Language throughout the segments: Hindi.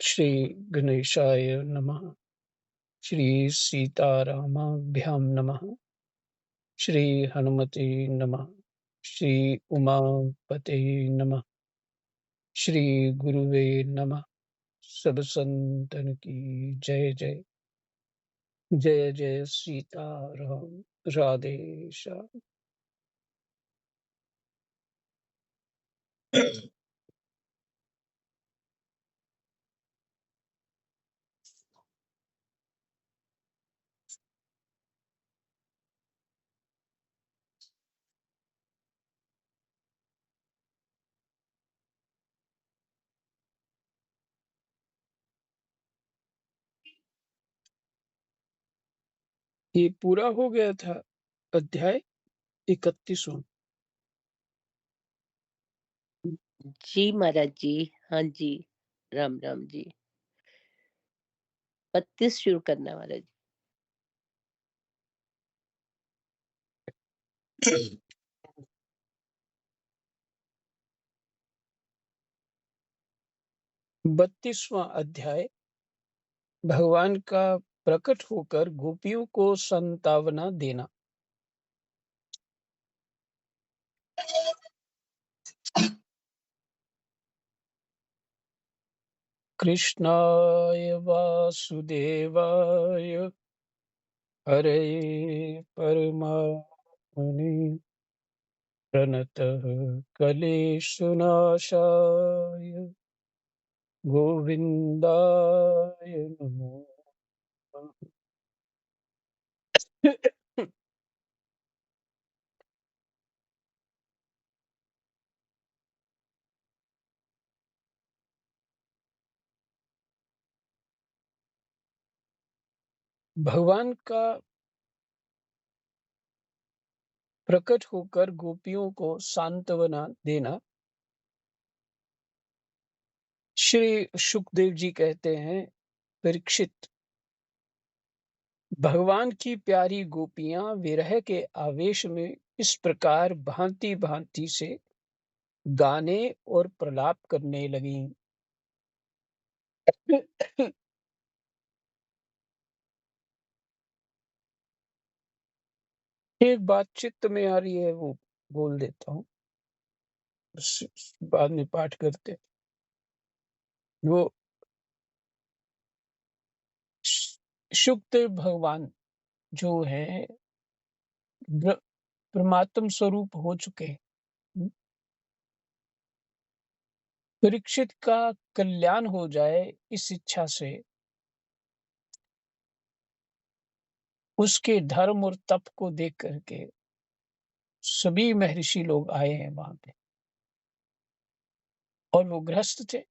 श्री गणेशाय नमः। श्री सीतारामाभ्यां नमः। श्री हनुमते नमः। श्री उमापते नमः। श्री गुरुवे नमः। सब संतन की जय जय। जय जय सीताराम। राधे श्याम। ये पूरा हो गया था अध्याय 31वां। जी महाराज जी। हाँ जी। राम राम जी। 32 शुरू करना महाराज जी। 32वां अध्याय भगवान का प्रकट होकर गोपियों को संतावना देना। कृष्णाय वासुदेवाय हरे परमात्मने प्रणतः क्लेशनाशाय गोविंदाय नमो नमः। भगवान का प्रकट होकर गोपियों को सांत्वना देना। श्री सुखदेव जी कहते हैं, परीक्षित, भगवान की प्यारी गोपियां विरह के आवेश में इस प्रकार भांति भांति से गाने और प्रलाप करने लगीं। एक बात चित्त में आ रही है, वो बोल देता हूँ, बाद में पाठ करते हैं। वो सुखदेव भगवान जो है परमात्म स्वरूप हो चुके हैं। परीक्षित का कल्याण हो जाए इस इच्छा से उसके धर्म और तप को देख करके सभी महर्षि लोग आए हैं वहां पे, और वो ग्रस्त थे।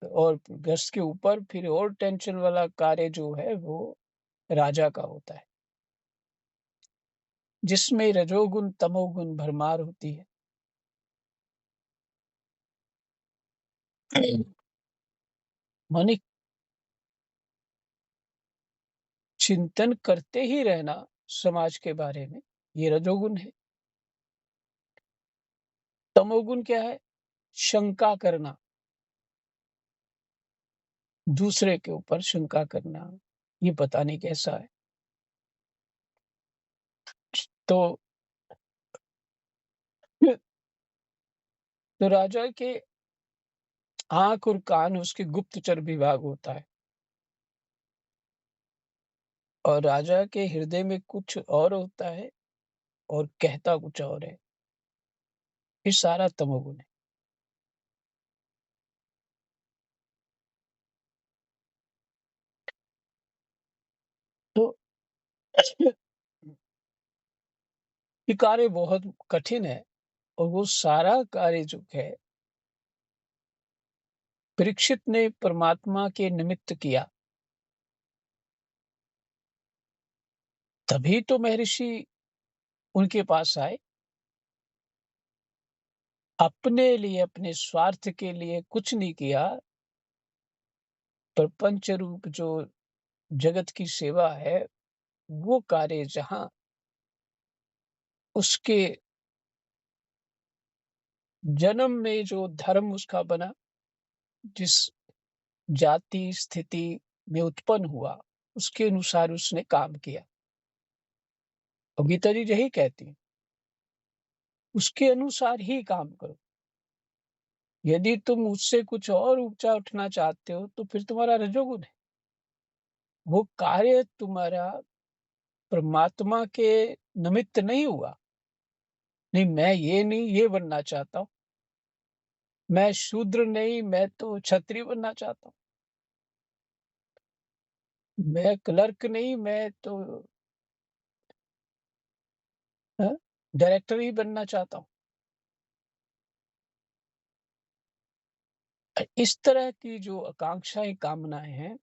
और ग्रस्त के ऊपर फिर और टेंशन वाला कार्य जो है वो राजा का होता है, जिसमें रजोगुण तमोगुण भरमार होती है। माने चिंतन करते ही रहना समाज के बारे में, ये रजोगुण है। तमोगुण क्या है? शंका करना, दूसरे के ऊपर शंका करना, ये पता नहीं कैसा है। तो तो राजा के आंख और कान उसके गुप्तचर विभाग होता है, और राजा के हृदय में कुछ और होता है और कहता कुछ और है। ये सारा तमोगुण है। तो ये कार्य बहुत कठिन है, और वो सारा कार्य जो है परीक्षित ने परमात्मा के निमित्त किया। तभी तो महर्षि उनके पास आए। अपने लिए, अपने स्वार्थ के लिए कुछ नहीं किया। प्रपंच रूप जो जगत की सेवा है, वो कार्य जहां उसके जन्म में जो धर्म उसका बना, जिस जाति, स्थिति में उत्पन्न हुआ, उसके अनुसार उसने काम किया। और गीता जी यही कहती है, उसके अनुसार ही काम करो। यदि तुम उससे कुछ और ऊँचा उठना चाहते हो, तो फिर तुम्हारा रजोगुण है। वो कार्य तुम्हारा परमात्मा के निमित्त नहीं हुआ। नहीं, मैं ये नहीं, ये बनना चाहता हूँ। मैं शूद्र नहीं, मैं तो क्षत्रिय बनना चाहता हूँ। मैं क्लर्क नहीं, मैं तो डायरेक्टर ही बनना चाहता हूँ। इस तरह की जो आकांक्षाएँ, कामनाएँ हैं,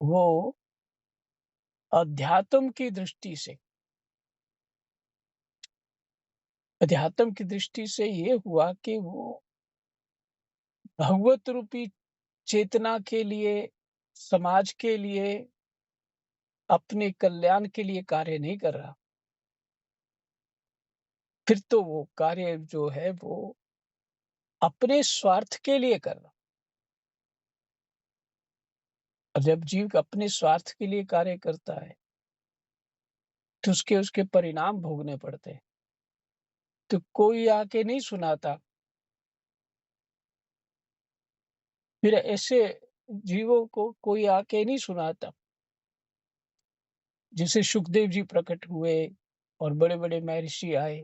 वो अध्यात्म की दृष्टि से ये हुआ कि वो भगवत रूपी चेतना के लिए, समाज के लिए, अपने कल्याण के लिए कार्य नहीं कर रहा। फिर तो वो कार्य जो है वो अपने स्वार्थ के लिए कर रहा। और जब जीव अपने स्वार्थ के लिए कार्य करता है, तो उसके उसके परिणाम भोगने पड़ते हैं। तो कोई आके नहीं सुनाता। फिर ऐसे जीवों को कोई आके नहीं सुनाता। जैसे सुखदेव जी प्रकट हुए और बड़े-बड़े महर्षि आए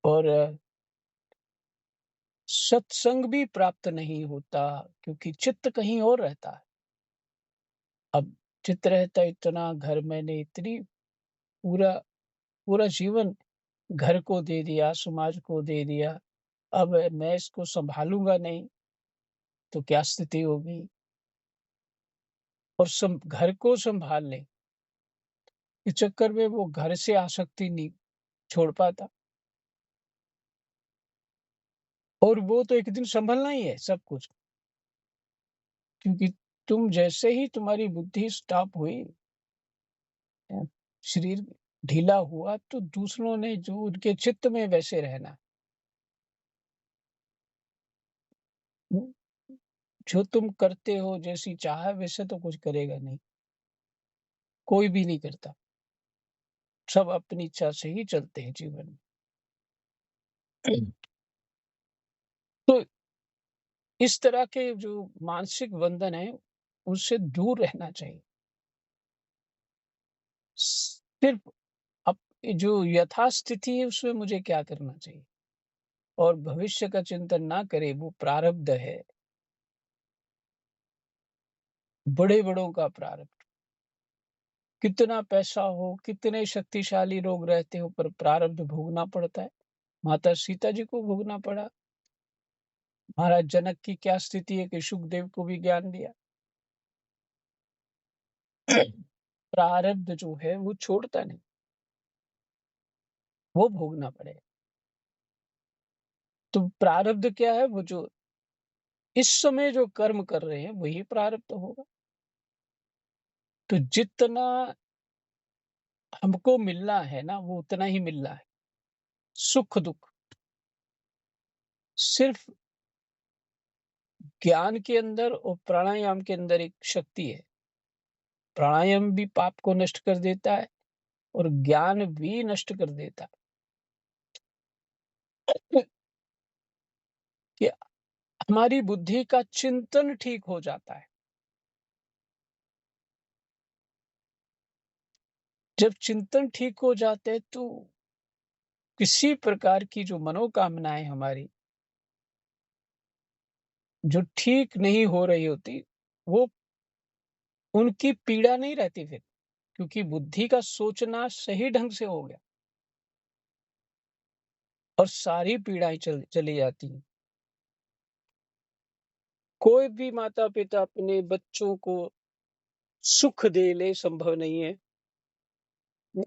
और सत्संग भी प्राप्त नहीं होता, क्योंकि चित्त कहीं और रहता है। अब चित्त रहता इतना घर, मैंने इतनी पूरा पूरा जीवन घर को दे दिया, समाज को दे दिया। अब मैं इसको सँभालूँगा नहीं, तो क्या स्थिति होगी? और घर को सँभालने के चक्कर में वो घर से आसक्ति नहीं छोड़ पाता। और वो तो एक दिन सँभलना ही है सब कुछ, क्योंकि तुम जैसे ही तुम्हारी बुद्धि स्टॉप हुई, अ, शरीर ढीला हुआ, तो दूसरों ने जो उनके चित्त में वैसे रहना। हुँ, जो तुम करते हो, जैसी चाह वैसे तो कुछ करेगा नहीं, कोई भी नहीं करता। सब अपनी इच्छा से ही चलते हैं जीवन में। तो इस तरह के जो मानसिक बंधन है, उससे दूर रहना चाहिए। सिर्फ अप जो यथास्थिति है उसमें मुझे क्या करना चाहिए, और भविष्य का चिंतन ना करे, वो प्रारब्ध है, बड़े-बड़ों का प्रारब्ध। कितना पैसा हो, कितने शक्तिशाली लोग रहते हो, पर प्रारब्ध भोगना पड़ता है। माता सीता जी को भोगना पड़ा। महाराज जनक की क्या स्थिति है कि सुखदेव को भी ज्ञान दिया। प्रारब्ध जो है वो छोड़ता नहीं, वो भोगना पड़ेगा। तो प्रारब्ध क्या है? वो जो इस समय जो कर्म कर रहे हैं वही प्रारब्ध होगा। तो जितना हमको मिलना है ना, वो उतना ही मिलना है। सुख-दुःख सिर्फ ज्ञान के अंदर और प्राणायाम के अंदर एक शक्ति है। प्राणायाम भी पाप को नष्ट कर देता है और ज्ञान भी नष्ट कर देता है। कि हमारी बुद्धि का चिंतन ठीक हो जाता है। जब चिंतन ठीक हो जाते हैं, तो किसी प्रकार की जो मनोकामनाएँ हमारी जो ठीक नहीं हो रही होती, वो उनकी पीड़ा नहीं रहती फिर, क्योंकि बुद्धि का सोचना सही ढंग से हो गया और सारी पीड़ाएँ चली जाती हैं। कोई भी माता-पिता अपने बच्चों को सुख दे ले, संभव नहीं है। हुँ,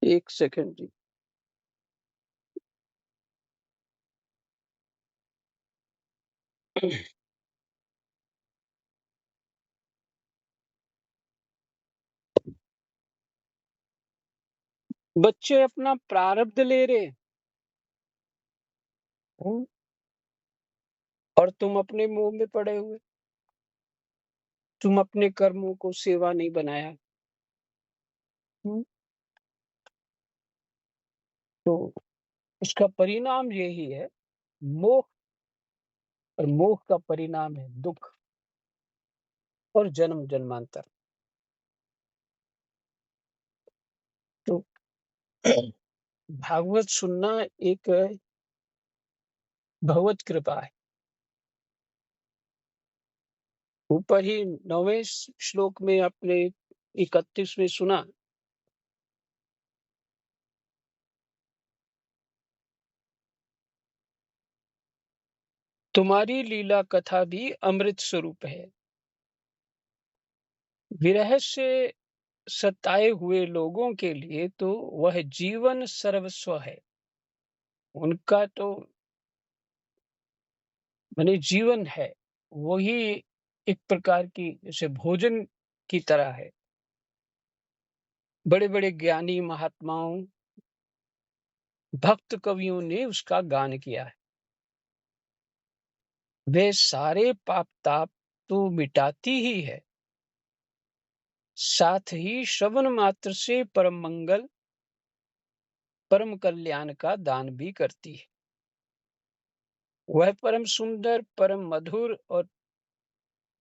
1 सेकंड जी। बच्चे अपना प्रारब्ध ले रहे हैं, हुँ, और तुम अपने मोह में पड़े हुए। तुम अपने कर्मों को सेवा नहीं बनाया। हुँ, तो उसका परिणाम यही है, मोह, और मोह का परिणाम है दुःख और जन्म-जन्मांतर। तो भागवत सुनना एक भगवत कृपा है। ऊपर ही 9वें श्लोक में आपने 31 में सुना, तुम्हारी लीला कथा भी अमृत स्वरूप है। विरह से सताए हुए लोगों के लिए तो वह जीवन सर्वस्व है। उनका तो माने जीवन है। वही एक प्रकार की जैसे भोजन की तरह है। बड़े-बड़े ज्ञानी महात्माओं, भक्त कवियों ने उसका गान किया है। वे सारे पाप-ताप तो मिटाती ही है, साथ ही श्रवण मात्र से परम मंगल, परम कल्याण का दान भी करती है। वह परम सुंदर, परम मधुर और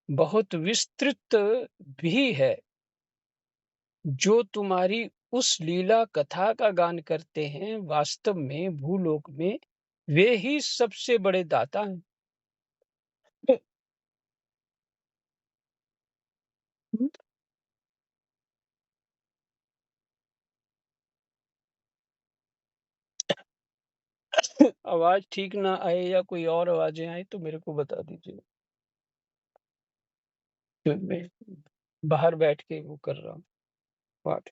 बहुत विस्तृत भी है, जो तुम्हारी उस लीला कथा का गान करते हैं, वास्तव में भूलोक में वे ही सबसे बड़े दाता हैं। आवाज ठीक ना आए या कोई और आवाजें आए तो मेरे को बता दीजिए। तो मैं बाहर बैठ के वो कर रहा हूँ पाठ।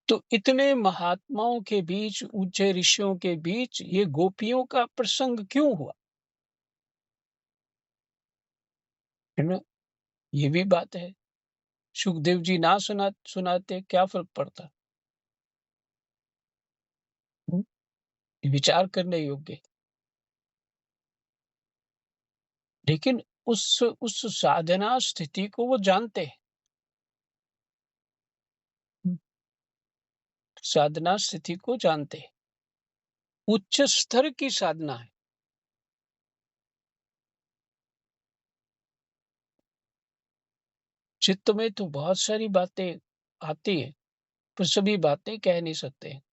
तो इतने महात्माओं के बीच, ऊंचे ऋषियों के बीच ये गोपियों का प्रसंग क्यों हुआ? है ना? ये भी बात है। सुखदेव जी ना सुनाते क्या फ़र्क पड़ता? हुँ, ये विचार करने योग्य है। लेकिन उस साधना स्थिति को वो जानते हैं। हुँ, साधना स्थिति को जानते हैं। उच्च स्तर की साधना है। चित्त में तो बहुत सारी बातें आती हैं, पर सभी बातें कह नहीं सकते हैं।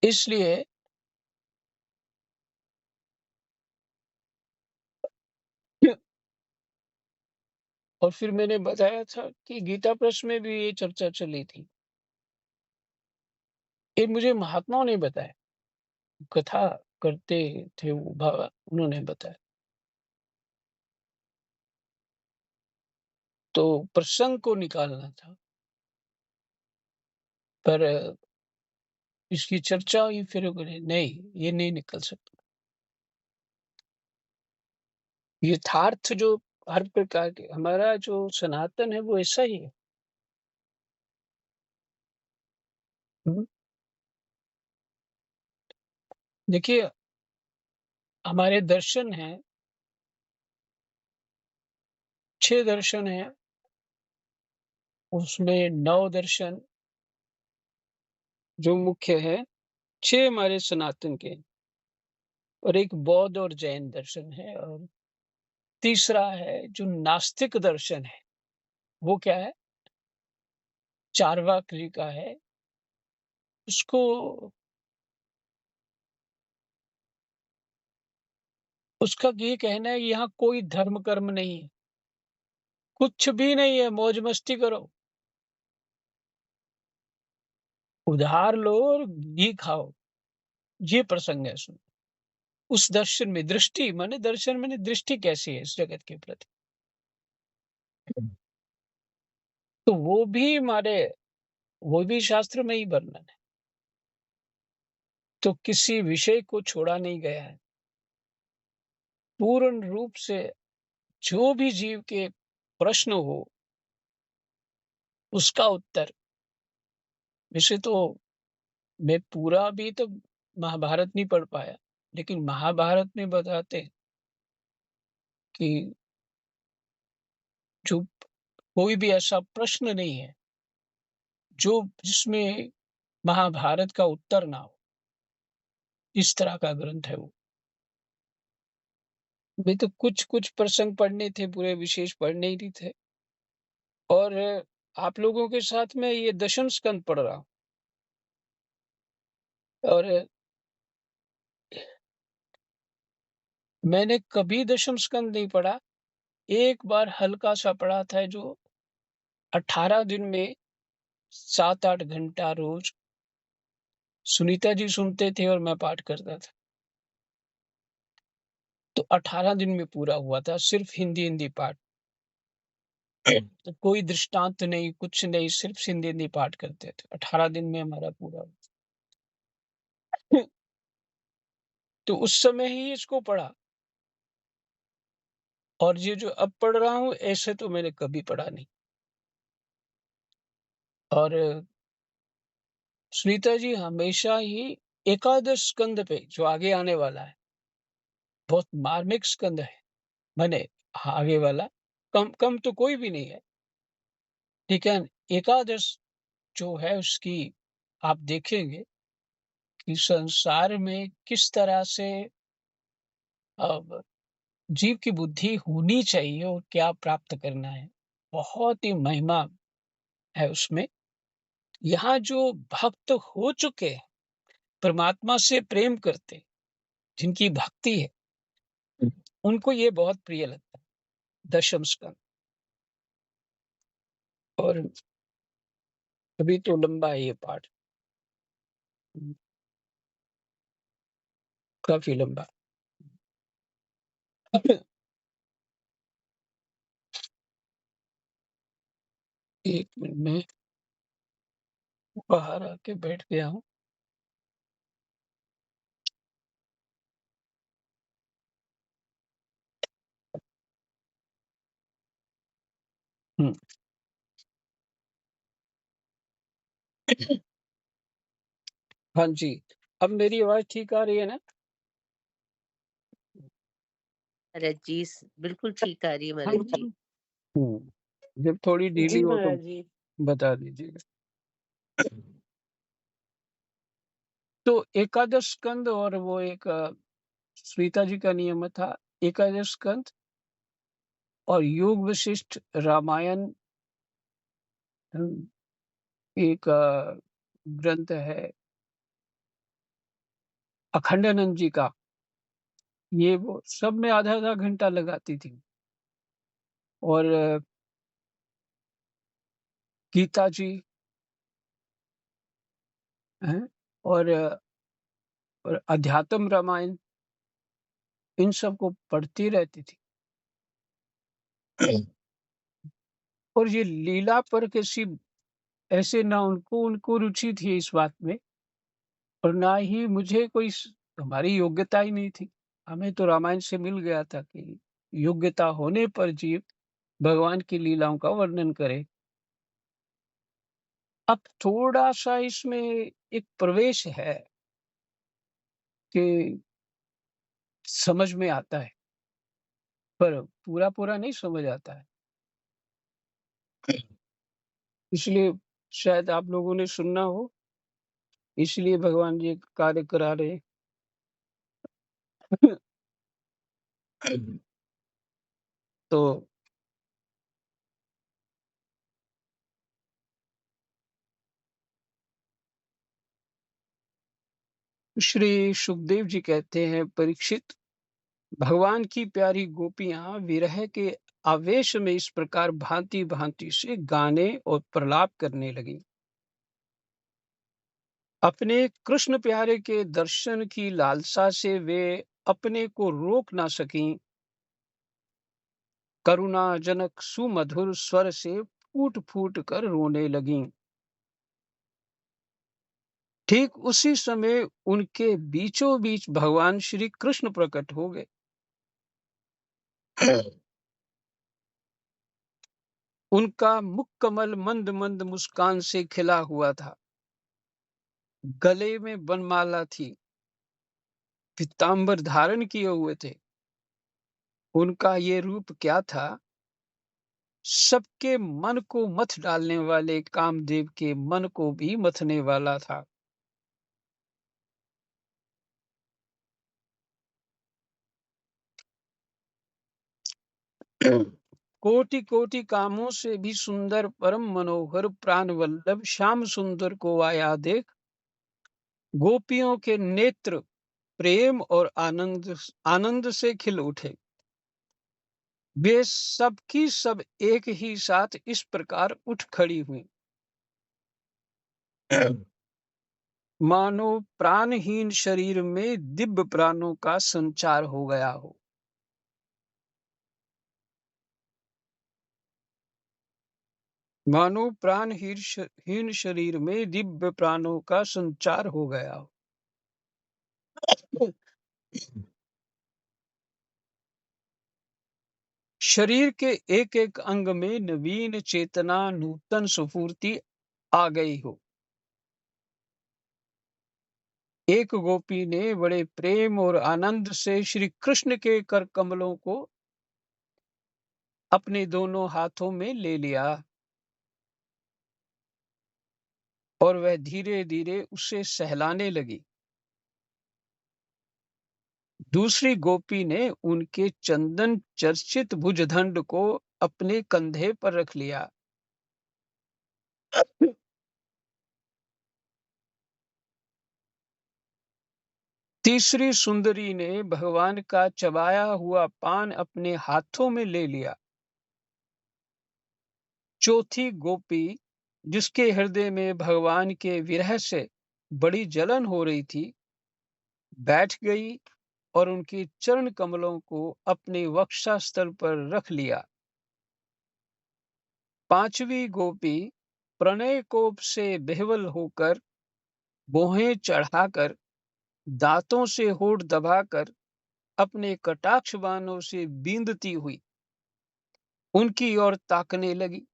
इसलिए और फिर मैंने बताया था कि गीता प्रेस में भी ये चर्चा चली थी। ये मुझे महात्माओं ने बताया, कथा करते थे वो बाबा, उन्होंने बताया। तो प्रसंग को निकालना था, पर इसकी चर्चा हुई फिर वो बोले नहीं, ये नहीं निकल सकता। यथार्थ जो हर प्रकार के हमारा जो सनातन है वो ऐसा ही है। हुँ, देखिए हमारे दर्शन हैं, 6 दर्शन हैं, उसमें 9 दर्शन जो मुख्य हैं, 6 हमारे सनातन के हैं, और एक बौद्ध और जैन दर्शन है, और तीसरा है जो नास्तिक दर्शन है, वो क्या है? चार्वाक जी का है। उसको उसका ये कहना है यहाँ कोई धर्म कर्म नहीं है, कुछ भी नहीं है, मौज-मस्ती करो, उधार लो और घी खाओ, ये प्रसंग है उसमें। उस दर्शन में दृष्टि माने दर्शन माने दृष्टि कैसी है इस जगत के प्रति। तो वो भी शास्त्र में ही वर्णन है। तो किसी विषय को छोड़ा नहीं गया है। पूर्ण रूप से जो भी जीव के प्रश्न हो, उसका उत्तर। वैसे तो मैं पूरा भी तो महाभारत नहीं पढ़ पाया, लेकिन महाभारत में बताते हैं कि जो कोई भी ऐसा प्रश्न नहीं है, जो जिसमें महाभारत का उत्तर ना हो, इस तरह का ग्रंथ है वो। मैं तो कुछ-कुछ प्रसंग पढ़ने थे, पूरे विशेष पढ़ने ही नहीं थे। और आप लोगों के साथ मैं ये दशम स्कंद पढ़ रहा हूँ। और मैंने कभी दशम स्कंद नहीं पढ़ा। एक बार हल्का-सा पढ़ा था, जो 18 दिन में 7-8 घंटा रोज़ सुनीता जी सुनते थे और मैं पाठ करता था। तो 18 दिन में पूरा हुआ था, सिर्फ़ हिंदी-हिंदी पाठ। तो कोई दृष्टांत नहीं, कुछ नहीं, सिर्फ़ हिंदी-हिंदी पाठ करते थे। 18 दिन में हमारा पूरा हुआ। तो उस समय ही इसको पढ़ा। और ये जो अब पढ़ रहा हूँ, ऐसे तो मैंने कभी पढ़ा नहीं। और सुनीता जी हमेशा ही एकादश स्कंद पे, जो आगे आने वाला है, बहुत मार्मिक स्कंद है। माने आगे वाला, कम कम तो कोई भी नहीं है, लेकिन एकादश जो है उसकी आप देखेंगे कि संसार में किस तरह से अब जीव की बुद्धि होनी चाहिए और क्या प्राप्त करना है। बहुत ही महिमा है उसमें। यहाँ जो भक्त हो चुके हैं, परमात्मा से प्रेम करते, जिनकी भक्ति है, उनको ये बहुत प्रिय लगता है, दशम स्कंद। और अभी तो लंबा है ये पाठ, काफ़ी लंबा। 1 मिनट में बाहर आके बैठ गया हूँ। हुँ, हाँ जी। अब मेरी आवाज़ ठीक आ रही है ना? महाराज जी, बिल्कुल ठीक आ रही है हाँ महाराज जी। जी। हुँ, जब थोड़ी ढीली जी हो तो महाराज जी। बता दीजिएगा। तो एकादश स्कंद, और वो एक श्वेता जी का नियम था, एकादश स्कंद और योग वशिष्ठ रामायण। एक ग्रंथ है अखंडानंद जी का, ये वो सब में आधा-आधा घंटा लगाती थी। और गीता जी हैं, और और अध्यात्म रामायण, इन सब को पढ़ती रहती थी। और ये लीला पर किसी ऐसे, ना उनको उनको रुचि थी इस बात में, और ना ही मुझे कोई हमारी योग्यता ही नहीं थी। हमें तो रामायण से मिल गया था कि योग्यता होने पर जीव भगवान की लीलाओं का वर्णन करे। अब थोड़ा-सा इसमें एक प्रवेश है कि समझ में आता है, पर पूरा-पूरा नहीं समझ आता है। इसलिए शायद आप लोगों ने सुनना हो, इसलिए भगवान जी कार्य करा रहे हैं। तो श्री सुखदेव जी कहते हैं, परीक्षित, भगवान की प्यारी गोपियां विरह के आवेश में इस प्रकार भांति-भांति से गाने और प्रलाप करने लगीं। अपने कृष्ण प्यारे के दर्शन की लालसा से वे अपने को रोक ना सकीं। करुणाजनक सुमधुर स्वर से फूट-फूट कर रोने लगीं। ठीक उसी समय उनके बीचों बीच भगवान श्री कृष्ण प्रकट हो गए। उनका मुख कमल मंद मंद मुस्कान से खिला हुआ था। गले में वनमाला थी। पीताम्बर धारण किए हुए थे। उनका ये रूप क्या था? सबके मन को मथ डालने वाले कामदेव के मन को भी मथने वाला था। कोटि कोटि कामों से भी सुंदर परम मनोहर प्राण वल्लभ श्याम सुंदर को आया देख गोपियों के नेत्र प्रेम और आनंद आनंद से खिल उठे। वे सब की सब एक ही साथ इस प्रकार उठ खड़ी हुई, मानो प्राणहीन शरीर में दिव्य प्राणों का संचार हो गया हो। मानो हीन शरीर में दिव्य प्राणों का संचार हो गया हो। शरीर के एक एक अंग में नवीन चेतना नूतन स्फूर्ति आ गई हो। एक गोपी ने बड़े प्रेम और आनंद से श्री कृष्ण के कर कमलों को अपने दोनों हाथों में ले लिया और वह धीरे धीरे उसे सहलाने लगी। दूसरी गोपी ने उनके चंदन चर्चित भुजदंड को अपने कंधे पर रख लिया। तीसरी सुंदरी ने भगवान का चबाया हुआ पान अपने हाथों में ले लिया। चौथी गोपी, जिसके हृदय में भगवान के विरह से बड़ी जलन हो रही थी, बैठ गई और उनके चरण कमलों को अपने वक्षस्थल पर रख लिया। पांचवी गोपी प्रणय कोप से बेहवल होकर भौहें चढ़ाकर दांतों से होठ दबाकर अपने कटाक्ष बाणों से बींदती हुई उनकी ओर ताकने लगी।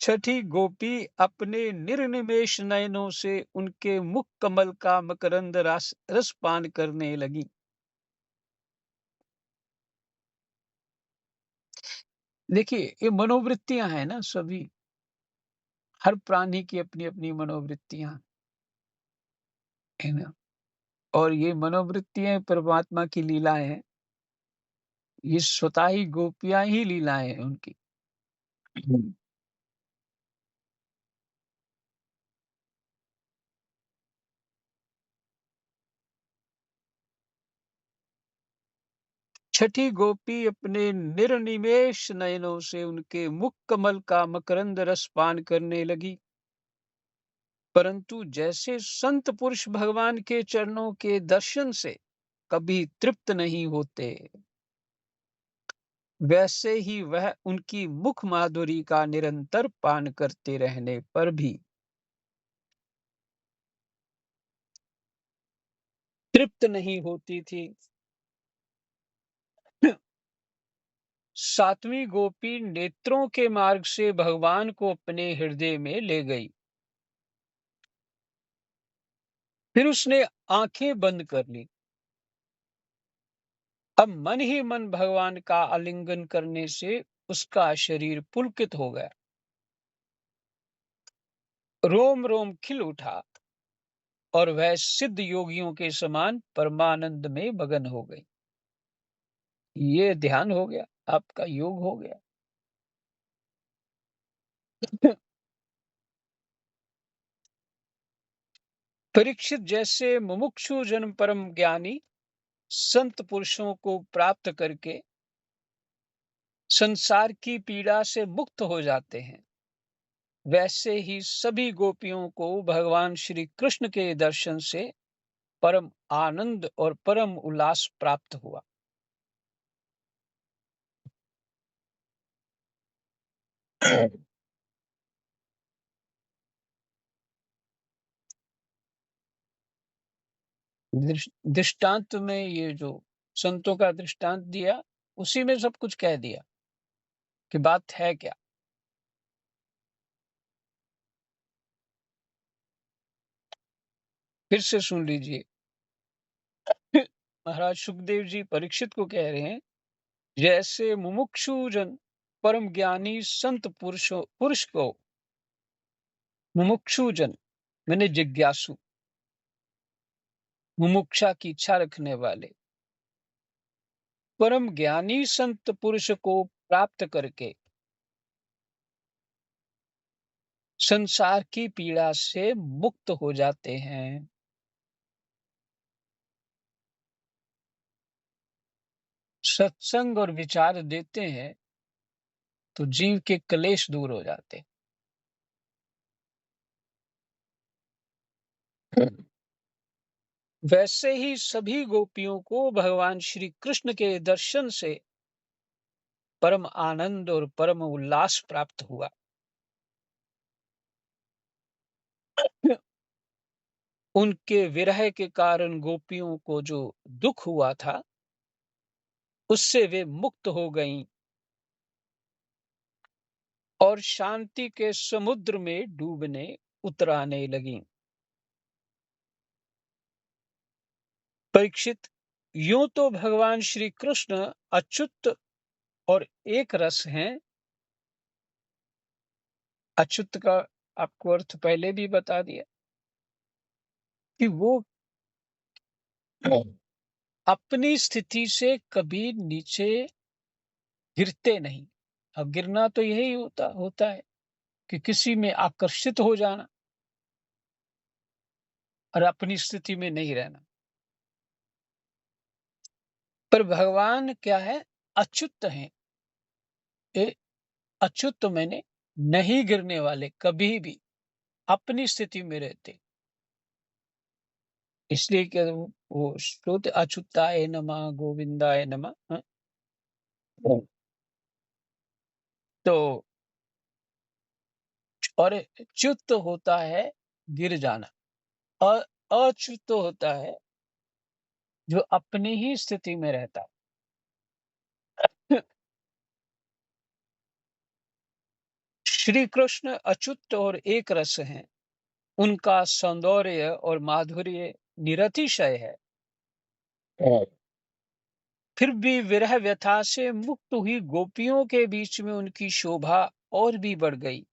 छठी गोपी अपने निर्निमेष नयनों से उनके मुख कमल का मकरंद रस पान करने लगी। देखिए, ये मनोवृत्तियां हैं ना सभी। हर प्राणी की अपनी अपनी मनोवृत्तियां है ना। और ये मनोवृत्तियां परमात्मा की लीलाएं हैं। ये स्वतः ही गोपियां ही लीलाएं हैं उनकी। हम्म। छठी गोपी अपने निर्निमेष नयनों से उनके मुख कमल का मकरंद रस पान करने लगी। परंतु जैसे संत पुरुष भगवान के चरणों के दर्शन से कभी तृप्त नहीं होते, वैसे ही वह उनकी मुख माधुरी का निरंतर पान करते रहने पर भी तृप्त नहीं होती थी। सातवीं गोपी नेत्रों के मार्ग से भगवान को अपने हृदय में ले गई। फिर उसने आंखें बंद कर ली। अब मन ही मन भगवान का आलिंगन करने से उसका शरीर पुलकित हो गया। रोम रोम खिल उठा और वह सिद्ध योगियों के समान परमानंद में मगन हो गई। ये ध्यान हो गया, आपका योग हो गया। परीक्षित जैसे मुमुक्षु जन परम ज्ञानी संत पुरुषों को प्राप्त करके संसार की पीड़ा से मुक्त हो जाते हैं, वैसे ही सभी गोपियों को भगवान श्री कृष्ण के दर्शन से परम आनंद और परम उल्लास प्राप्त हुआ। दृष्टांत में ये जो संतों का दृष्टांत दिया, उसी में सब कुछ कह दिया कि बात है क्या। फिर से सुन लीजिए। महाराज सुखदेव जी परीक्षित को कह रहे हैं, जैसे मुमुक्षु जन परम ज्ञानी संत पुरुष को, मुमुक्षु जन मैंने जिज्ञासु, मुमुक्षा की इच्छा रखने वाले परम ज्ञानी संत पुरुष को प्राप्त करके संसार की पीड़ा से मुक्त हो जाते हैं। सत्संग और विचार देते हैं तो जीव के क्लेश दूर हो जाते हैं। वैसे ही सभी गोपियों को भगवान श्री कृष्ण के दर्शन से परम आनंद और परम उल्लास प्राप्त हुआ। उनके विरह के कारण गोपियों को जो दुख हुआ था, उससे वे मुक्त हो गईं और शांति के समुद्र में डूबने उतराने लगीं। परीक्षित, यूं तो भगवान श्री कृष्ण अच्युत और एक रस हैं। अच्युत का आपको अर्थ पहले भी बता दिया कि वो अपनी स्थिति से कभी नीचे गिरते नहीं। अब गिरना तो यही होता है कि किसी में आकर्षित हो जाना और अपनी स्थिति में नहीं रहना। पर भगवान क्या है? अच्युत हैं। ए अच्युत मैंने नहीं गिरने वाले, कभी भी अपनी स्थिति में रहते। इसलिए कि वो श्रुत अच्युताय नमः गोविंदाय नमः। तो और च्युत होता है गिर जाना, और अच्युत होता है जो अपनी ही स्थिति में रहता है। श्री कृष्ण अच्युत और एक रस हैं। उनका सौंदर्य और माधुर्य निरतिशय है। फिर भी विरह व्यथा से मुक्त हुई गोपियों के बीच में उनकी शोभा और भी बढ़ गई।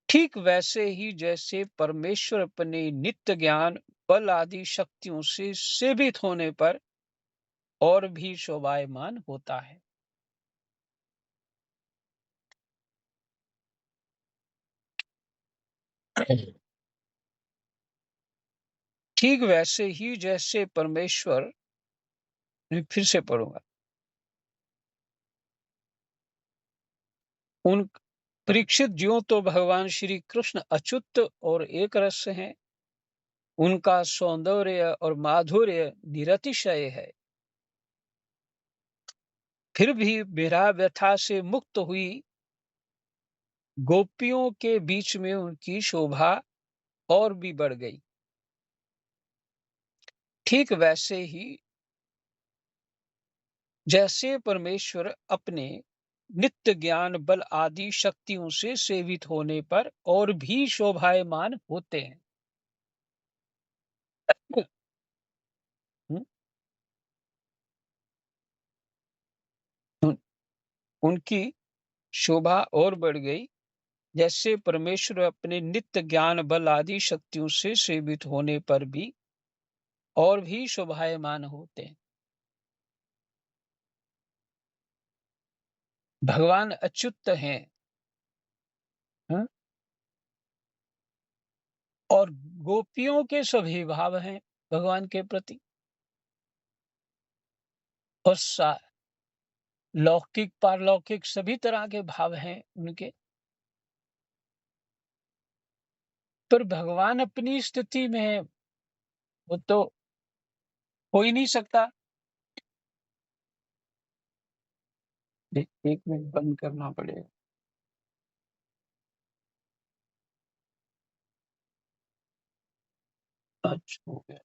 ठीक वैसे ही जैसे परमेश्वर अपने नित्य ज्ञान बल आदि शक्तियों से सेवित होने पर और भी शोभायमान होता है। ठीक वैसे ही जैसे परमेश्वर, मैं फिर से पढ़ूंगा, उन परीक्षित ज्यों तो भगवान श्री कृष्ण अच्युत और एक रस हैं। उनका सौंदर्य और माधुर्य निरतिशय है। फिर भी विरह व्यथा से मुक्त हुई गोपियों के बीच में उनकी शोभा और भी बढ़ गई। ठीक वैसे ही जैसे परमेश्वर अपने नित्य ज्ञान बल आदि शक्तियों से सेवित होने पर और भी शोभायमान होते हैं। हम्म, उन- उनकी शोभा और बढ़ गई, जैसे परमेश्वर अपने नित्य ज्ञान बल आदि शक्तियों से सेवित होने पर भी और भी शोभायमान होते हैं। भगवान अच्युत हैं। हाँ? और गोपियों के सभी भाव हैं भगवान के प्रति, और लौकिक पारलौकिक सभी तरह के भाव हैं उनके। पर भगवान अपनी स्थिति में है, वो तो हो ही नहीं सकता। एक मिनट बंद करना पड़ेगा। अच्छा हो गया।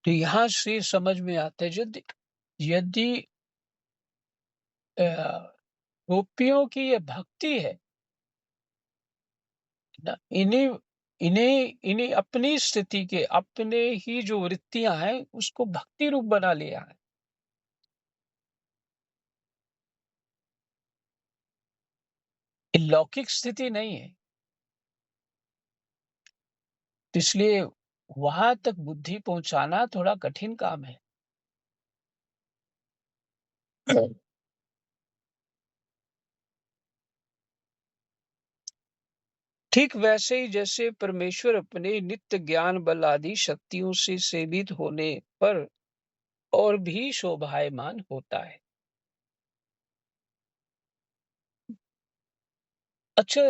तो यहाँ से समझ में आता है, यदि यदि गोपियों की ये भक्ति है ना, इन्हें इन्हें इन्हें अपनी स्थिति के अपने ही जो वृत्तियां हैं उसको भक्ति रूप बना लिया है। ये लौकिक स्थिति नहीं है। तो इसलिए वहां तक बुद्धि पहुंचाना थोड़ा कठिन काम है। ठीक वैसे ही जैसे परमेश्वर अपने नित्य ज्ञान बल आदि शक्तियों से सेवित होने पर और भी शोभायमान होता है। अच्छा,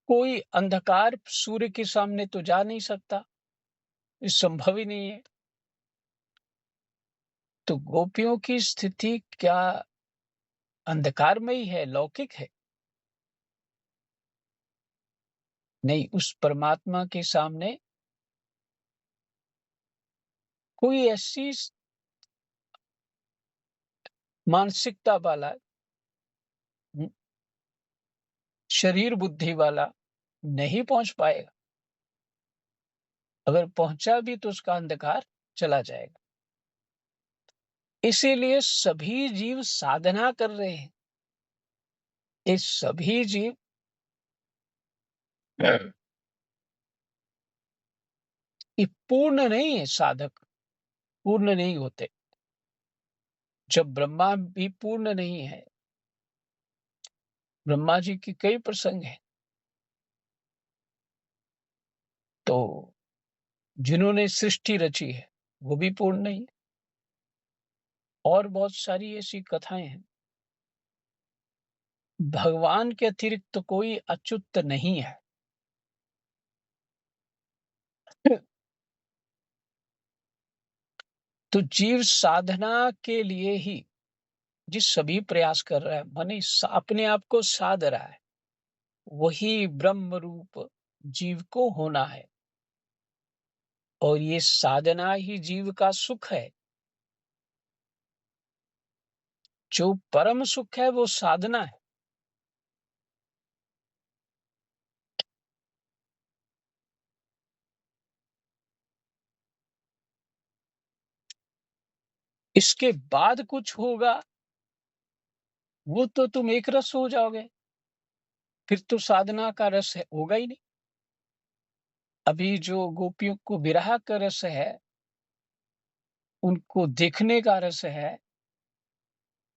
कोई अंधकार सूर्य के सामने तो जा नहीं सकता, ये संभव ही नहीं है। तो गोपियों की स्थिति क्या अंधकारमयी है, लौकिक है? नहीं, उस परमात्मा के सामने कोई ऐसी मानसिकता वाला, हम्म, शरीर बुद्धि वाला नहीं पहुंच पाएगा। अगर पहुंचा भी तो उसका अंधकार चला जाएगा। इसीलिए सभी जीव साधना कर रहे हैं। ये सभी जीव ये पूर्ण नहीं है, साधक पूर्ण नहीं होते। जब ब्रह्मा भी पूर्ण नहीं है, ब्रह्मा जी की कई प्रसंग हैं, तो जिन्होंने सृष्टि रची है वो भी पूर्ण नहीं है। और बहुत सारी ऐसी कथाएं हैं। भगवान के अतिरिक्त तो कोई अच्युत नहीं है। तो जीव साधना के लिए ही जिस सभी प्रयास कर रहा है, माने अपने आप को साध रहा है, वही ब्रह्म रूप जीव को होना है। और ये साधना ही जीव का सुख है। जो परम सुख है वो साधना है। इसके बाद कुछ होगा, वो तो तुम एक रस हो जाओगे, फिर तो साधना का रस है होगा ही नहीं। अभी जो गोपियों को विरह का रस है, उनको देखने का रस है,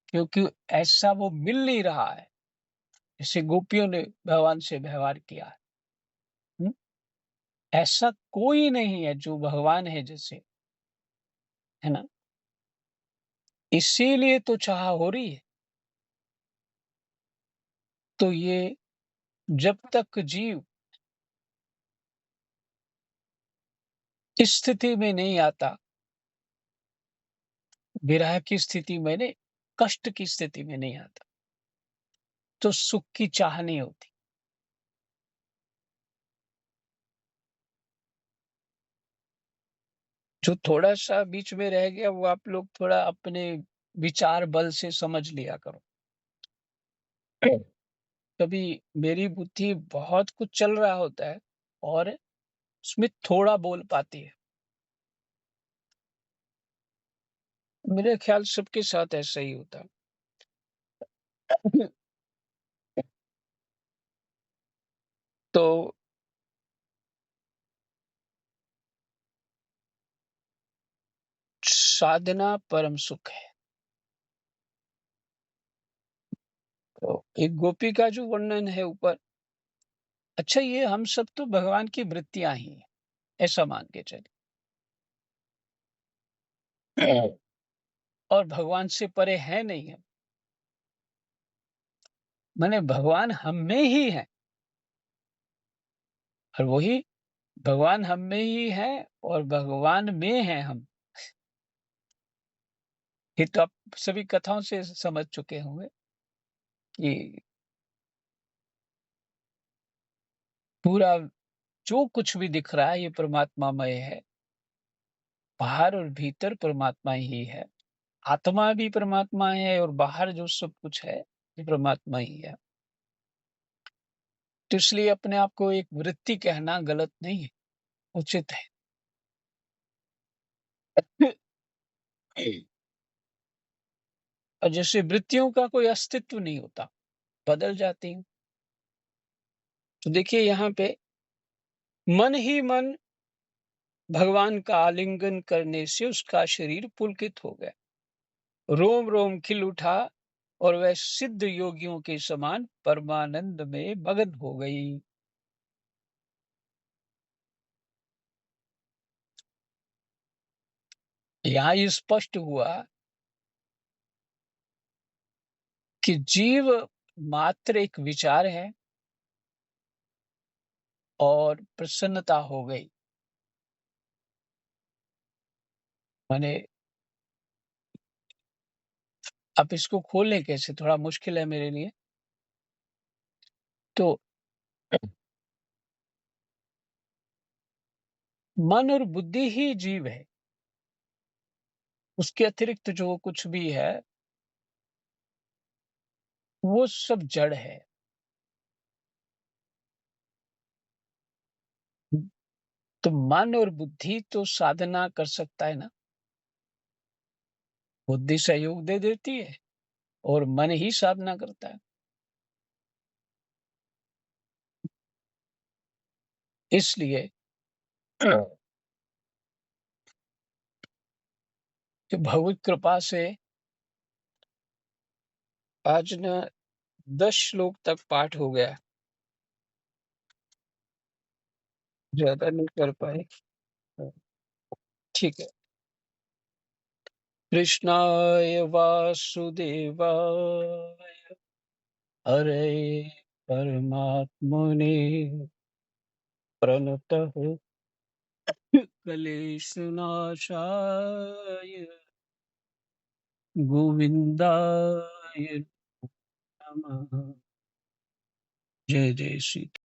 क्योंकि ऐसा वो मिल नहीं रहा है जैसे गोपियों ने भगवान से व्यवहार किया है। हुँ? ऐसा कोई नहीं है जो भगवान है जैसे, है ना? इसीलिए तो चाह हो रही है। तो ये जब तक जीव इस स्थिति में नहीं आता, विरह की स्थिति में नहीं, कष्ट की स्थिति में नहीं आता, तो सुख की चाह नहीं होती। जो थोड़ा-सा बीच में रह गया वो आप लोग थोड़ा अपने विचार बल से समझ लिया करो। कभी मेरी बुद्धि बहुत कुछ चल रहा होता है और उसमें थोड़ा बोल पाती है। मेरे ख्याल सबके साथ ऐसा ही होता है। तो साधना परम सुख है। तो एक गोपी का जो वर्णन है ऊपर, अच्छा ये हम सब तो भगवान की वृत्तियाँ ही हैं, ऐसा मान के चलिए। और भगवान से परे है नहीं है। माने भगवान हम में ही है। और वही भगवान हम में ही है और भगवान में हैं हम। ये तो आप सभी कथाओं से समझ चुके होंगे कि पूरा जो कुछ भी दिख रहा है ये परमात्मामय है। बाहर और भीतर परमात्मा ही है। आत्मा भी परमात्मा है और बाहर जो सब कुछ है, ये परमात्मा ही है। तो इसलिए अपने आप को एक वृत्ति कहना गलत नहीं है, उचित है। और जैसे वृत्तियों का कोई अस्तित्व नहीं होता, बदल जाती हैं। तो देखिए यहाँ पे मन ही मन भगवान का आलिंगन करने से उसका शरीर पुलकित हो गया। रोम-रोम खिल उठा और वह सिद्ध योगियों के समान परमानंद में मगन हो गई। यहाँ ये स्पष्ट हुआ कि जीव मात्र एक विचार है और प्रसन्नता हो गई। माने अब इसको खोलें कैसे? थोड़ा मुश्किल है मेरे लिए। तो मन और बुद्धि ही जीव है। उसके अतिरिक्त जो कुछ भी है, वो सब जड़ है। तो मन और बुद्धि तो साधना कर सकता है ना, बुद्धि सहयोग दे देती है और मन ही साधना करता है। इसलिए कि भगवत कृपा से आज ना 10 श्लोक तक पाठ हो गया, ज़्यादा नहीं कर पाए। ठीक है। कृष्णाय वासुदेवाय हरे परमात्मने प्रणतः क्लेशनाशाय गोविन्दाय नमः। जय जय श्री